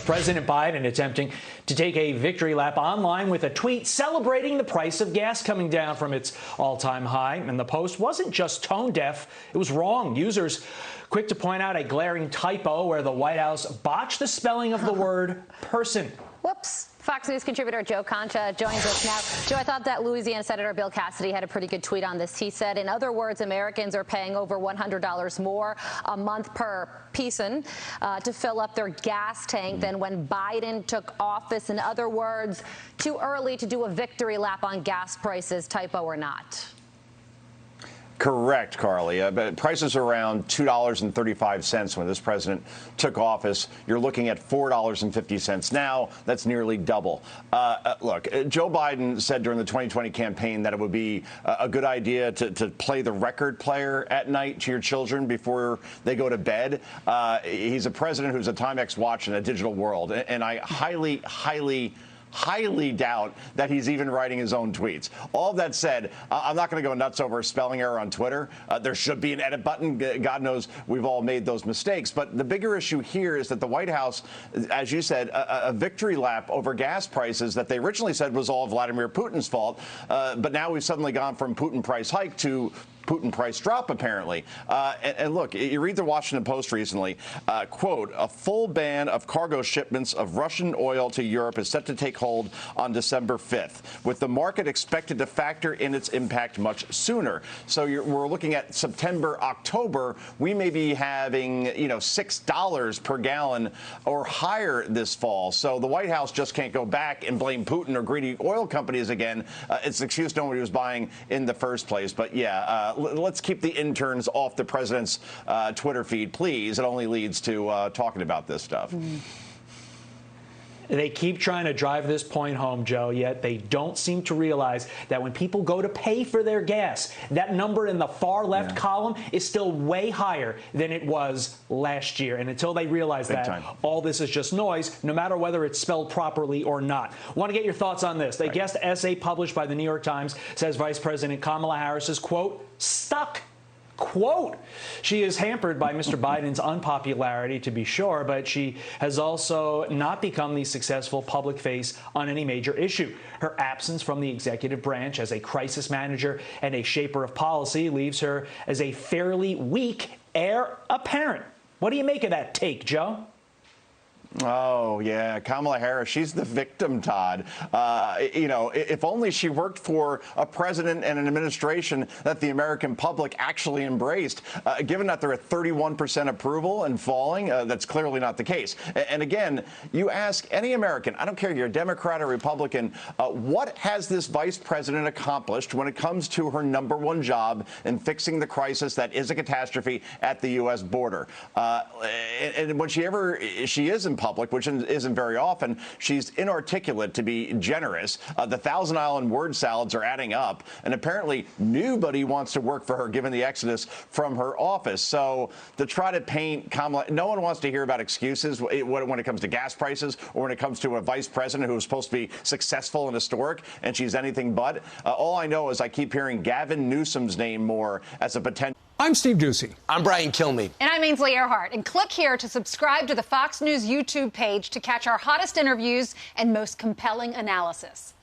President Biden attempting to take a victory lap online with a tweet celebrating the price of gas coming down from its all-time high. And the post wasn't just tone deaf, it was wrong. Users quick to point out a glaring typo where the White House botched the spelling of the word person. Whoops. Fox News contributor Joe Concha joins us now. Joe, I thought that Louisiana Senator Bill Cassidy had a pretty good tweet on this. He said, in other words, Americans are paying over $100 more a month per person to fill up their gas tank than when Biden took office. In other words, too early to do a victory lap on gas prices, typo or not. Correct, Carly. But prices are around $2.35 when this president took office. You're looking at $4.50 now. That's nearly double. Look, Joe Biden said during the 2020 campaign that it would be a good idea to play the record player at night to your children before they go to bed. He's a president who's a Timex watch in a digital world. And I highly doubt that he's even writing his own tweets. All of that said, I'm not going to go nuts over a spelling error on Twitter. There should be an edit button. God knows we've all made those mistakes. But the bigger issue here is that the White House, as you said, a victory lap over gas prices that they originally said was all Vladimir Putin's fault. But now we've suddenly gone from Putin price hike to Putin price drop, apparently. And look, you read the Washington Post recently, quote, a full ban of cargo shipments of Russian oil to Europe is set to take hold on December 5th, with the market expected to factor in its impact much sooner. So we're looking at September, October. We may be having, $6 per gallon or higher this fall. So the White House just can't go back and blame Putin or greedy oil companies again. It's an excuse nobody was buying in the first place. But yeah, let's keep the interns off the president's Twitter feed, please. It only leads to talking about this stuff. They keep trying to drive this point home, Joe, yet they don't seem to realize that when people go to pay for their gas, that number in the far left column is still way higher than it was last year. And until they realize all this is just noise, no matter whether it's spelled properly or not. Want to get your thoughts on this. A guest essay published by the New York Times says Vice President Kamala Harris is, quote, stuck. Quote, she is hampered by Mr. Biden's unpopularity, to be sure, but she has also not become the successful public face on any major issue. Her absence from the executive branch as a crisis manager and a shaper of policy leaves her as a fairly weak heir apparent. What do you make of that take, Joe? Oh, yeah. Kamala Harris, she's the victim, Todd. If only she worked for a president and an administration that the American public actually embraced. Given that they're at 31% approval and falling, that's clearly not the case. And again, you ask any American, I don't care if you're a Democrat or Republican, what has this vice president accomplished when it comes to her number one job in fixing the crisis that is a catastrophe at the U.S. border? And when she is in public, which isn't very often, she's inarticulate, to be generous. The Thousand Island word salads are adding up, and apparently nobody wants to work for her given the exodus from her office. So to try to paint Kamala, no one wants to hear about excuses when it comes to gas prices or when it comes to a vice president who is supposed to be successful and historic, and she's anything but. All I know is I keep hearing Gavin Newsom's name more as a potential. I'm Steve Doocy. I'm Brian Kilmeade. And I'm Ainsley Earhart. And click here to subscribe to the Fox News YouTube page to catch our hottest interviews and most compelling analysis.